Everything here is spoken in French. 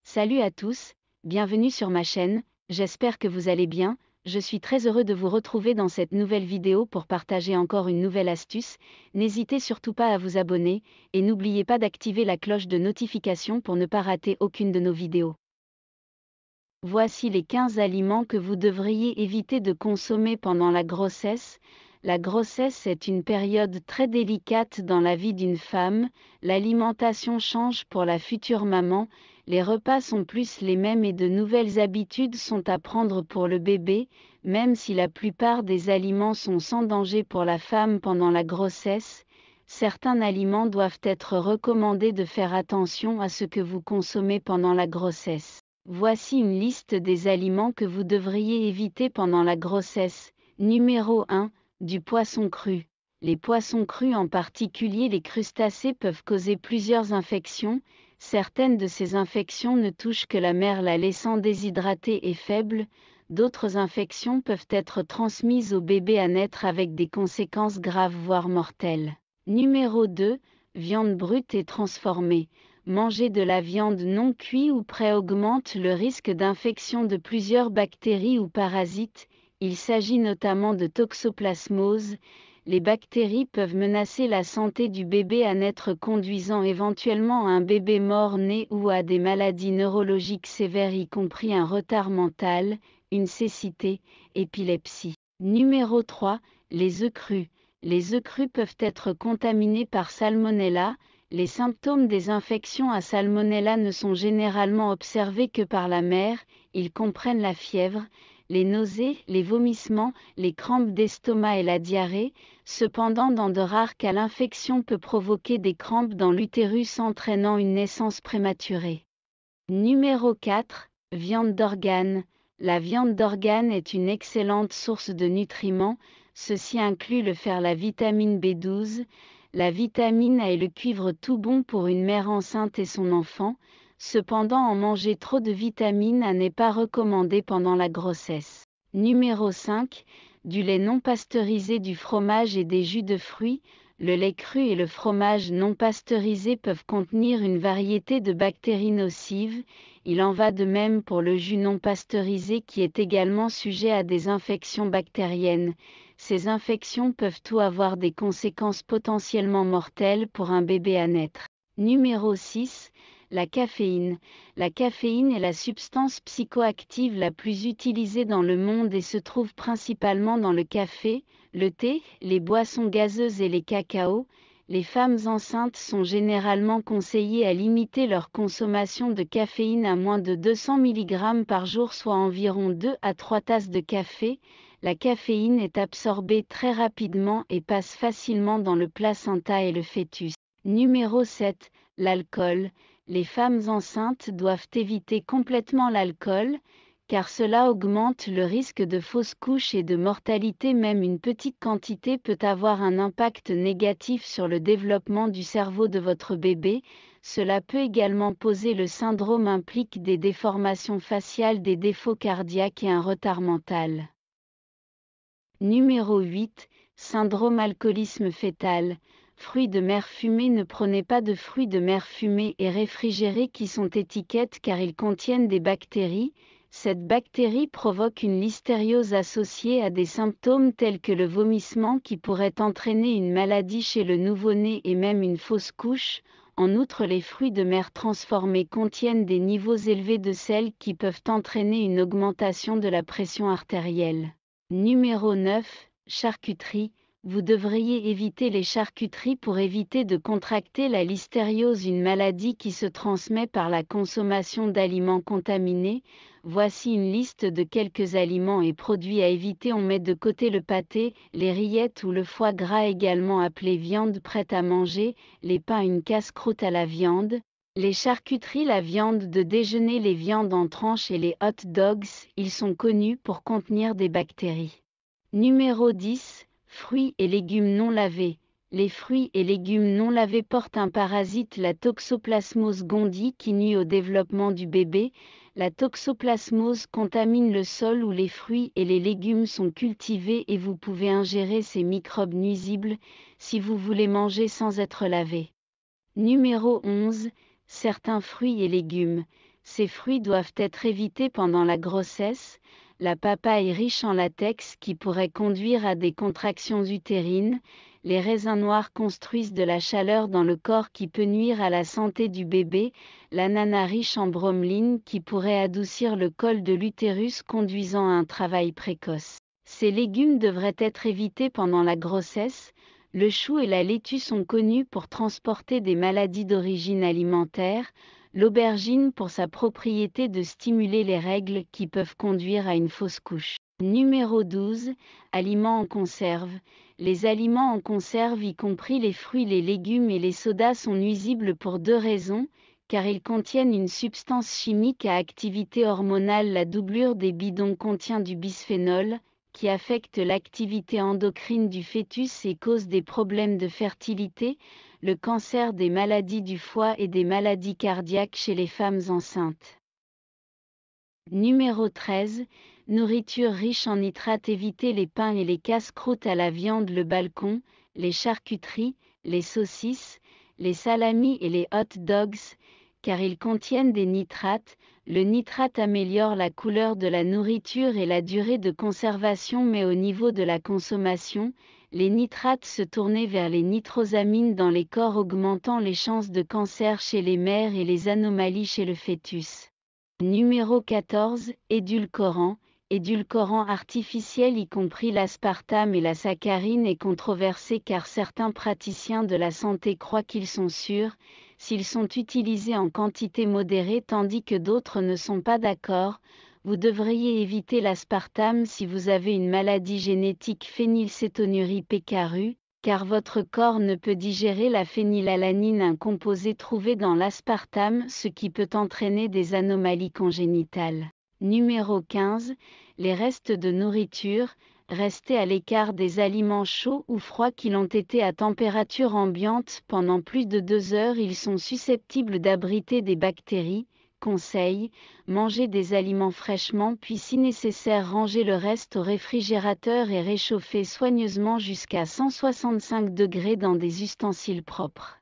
Salut à tous, bienvenue sur ma chaîne, j'espère que vous allez bien, je suis très heureux de vous retrouver dans cette nouvelle vidéo pour partager encore une nouvelle astuce. N'hésitez surtout pas à vous abonner, et n'oubliez pas d'activer la cloche de notification pour ne pas rater aucune de nos vidéos. Voici les 15 aliments que vous devriez éviter de consommer pendant la grossesse. La grossesse est une période très délicate dans la vie d'une femme, l'alimentation change pour la future maman, les repas sont plus les mêmes et de nouvelles habitudes sont à prendre pour le bébé, même si la plupart des aliments sont sans danger pour la femme pendant la grossesse. Certains aliments doivent être recommandés de faire attention à ce que vous consommez pendant la grossesse. Voici une liste des aliments que vous devriez éviter pendant la grossesse. Numéro 1. Du poisson cru. Les poissons crus, en particulier les crustacés, peuvent causer plusieurs infections. Certaines de ces infections ne touchent que la mère, la laissant déshydratée et faible. D'autres infections peuvent être transmises au bébé à naître avec des conséquences graves voire mortelles. Numéro 2. Viande brute et transformée. Manger de la viande non cuite ou prêt augmente le risque d'infection de plusieurs bactéries ou parasites. Il s'agit notamment de toxoplasmose. Les bactéries peuvent menacer la santé du bébé à naître, conduisant éventuellement à un bébé mort-né ou à des maladies neurologiques sévères, y compris un retard mental, une cécité, épilepsie. Numéro 3. Les œufs crus. Les œufs crus peuvent être contaminés par Salmonella. Les symptômes des infections à Salmonella ne sont généralement observés que par la mère, ils comprennent la fièvre, les nausées, les vomissements, les crampes d'estomac et la diarrhée. Cependant, dans de rares cas, l'infection peut provoquer des crampes dans l'utérus entraînant une naissance prématurée. Numéro 4. Viande d'organe. La viande d'organe est une excellente source de nutriments, ceci inclut le fer, la vitamine B12, la vitamine A et le cuivre, tout bon pour une mère enceinte et son enfant. Cependant, en manger trop de vitamine A n'est pas recommandé pendant la grossesse. Numéro 5. Du lait non pasteurisé, du fromage et des jus de fruits. Le lait cru et le fromage non pasteurisé peuvent contenir une variété de bactéries nocives. Il en va de même pour le jus non pasteurisé, qui est également sujet à des infections bactériennes. Ces infections peuvent tout avoir des conséquences potentiellement mortelles pour un bébé à naître. Numéro 6. La caféine. La caféine est la substance psychoactive la plus utilisée dans le monde et se trouve principalement dans le café, le thé, les boissons gazeuses et les cacaos. Les femmes enceintes sont généralement conseillées à limiter leur consommation de caféine à moins de 200 mg par jour, soit environ 2 à 3 tasses de café. La caféine est absorbée très rapidement et passe facilement dans le placenta et le fœtus. Numéro 7. L'alcool. Les femmes enceintes doivent éviter complètement l'alcool, car cela augmente le risque de fausses couches et de mortalité. Même une petite quantité peut avoir un impact négatif sur le développement du cerveau de votre bébé. Cela peut également poser le syndrome, implique des déformations faciales, des défauts cardiaques et un retard mental. Numéro 8. Syndrome alcoolisme fœtal. Fruits de mer fumés. Ne prenez pas de fruits de mer fumés et réfrigérés qui sont étiquettes, car ils contiennent des bactéries. Cette bactérie provoque une listériose associée à des symptômes tels que le vomissement, qui pourrait entraîner une maladie chez le nouveau-né et même une fausse couche. En outre, les fruits de mer transformés contiennent des niveaux élevés de sel qui peuvent entraîner une augmentation de la pression artérielle. Numéro 9. Charcuterie. Vous devriez éviter les charcuteries pour éviter de contracter la listériose, une maladie qui se transmet par la consommation d'aliments contaminés. Voici une liste de quelques aliments et produits à éviter. On met de côté le pâté, les rillettes ou le foie gras, également appelé viande prête à manger, les pains, une casse-croûte à la viande, les charcuteries, la viande de déjeuner, les viandes en tranches et les hot dogs, ils sont connus pour contenir des bactéries. Numéro 10. Fruits et légumes non lavés. Les fruits et légumes non lavés portent un parasite, la toxoplasmose gondii, qui nuit au développement du bébé. La toxoplasmose contamine le sol où les fruits et les légumes sont cultivés et vous pouvez ingérer ces microbes nuisibles si vous voulez manger sans être lavé. Numéro 11. Certains fruits et légumes. Ces fruits doivent être évités pendant la grossesse. La papaye riche en latex qui pourrait conduire à des contractions utérines. Les raisins noirs construisent de la chaleur dans le corps qui peut nuire à la santé du bébé. L'ananas riche en bromelaine qui pourrait adoucir le col de l'utérus conduisant à un travail précoce. Ces légumes devraient être évités pendant la grossesse. Le chou et la laitue sont connus pour transporter des maladies d'origine alimentaire. L'aubergine pour sa propriété de stimuler les règles qui peuvent conduire à une fausse couche. Numéro 12. Aliments en conserve. Les aliments en conserve, y compris les fruits, les légumes et les sodas, sont nuisibles pour deux raisons, car ils contiennent une substance chimique à activité hormonale. La doublure des bidons contient du bisphénol, qui affecte l'activité endocrine du fœtus et cause des problèmes de fertilité, le cancer, des maladies du foie et des maladies cardiaques chez les femmes enceintes. Numéro 13. Nourriture riche en nitrates. Évitez les pains et les casse-croûtes à la viande, le bacon, les charcuteries, les saucisses, les salamis et les hot dogs, car ils contiennent des nitrates. Le nitrate améliore la couleur de la nourriture et la durée de conservation, mais au niveau de la consommation, les nitrates se tournent vers les nitrosamines dans les corps, augmentant les chances de cancer chez les mères et les anomalies chez le fœtus. Numéro 14. Édulcorants. Édulcorants artificiels, y compris l'aspartame et la saccharine, est controversé car certains praticiens de la santé croient qu'ils sont sûrs, s'ils sont utilisés en quantité modérée, tandis que d'autres ne sont pas d'accord. Vous devriez éviter l'aspartame si vous avez une maladie génétique phénylcétonurie pécaru, car votre corps ne peut digérer la phénylalanine, un composé trouvé dans l'aspartame, ce qui peut entraîner des anomalies congénitales. Numéro 15. Les restes de nourriture. Restez à l'écart des aliments chauds ou froids qui l'ont été à température ambiante pendant plus de 2 heures. Ils sont susceptibles d'abriter des bactéries. Conseil, mangez des aliments fraîchement, puis si nécessaire rangez le reste au réfrigérateur et réchauffez soigneusement jusqu'à 165 degrés dans des ustensiles propres.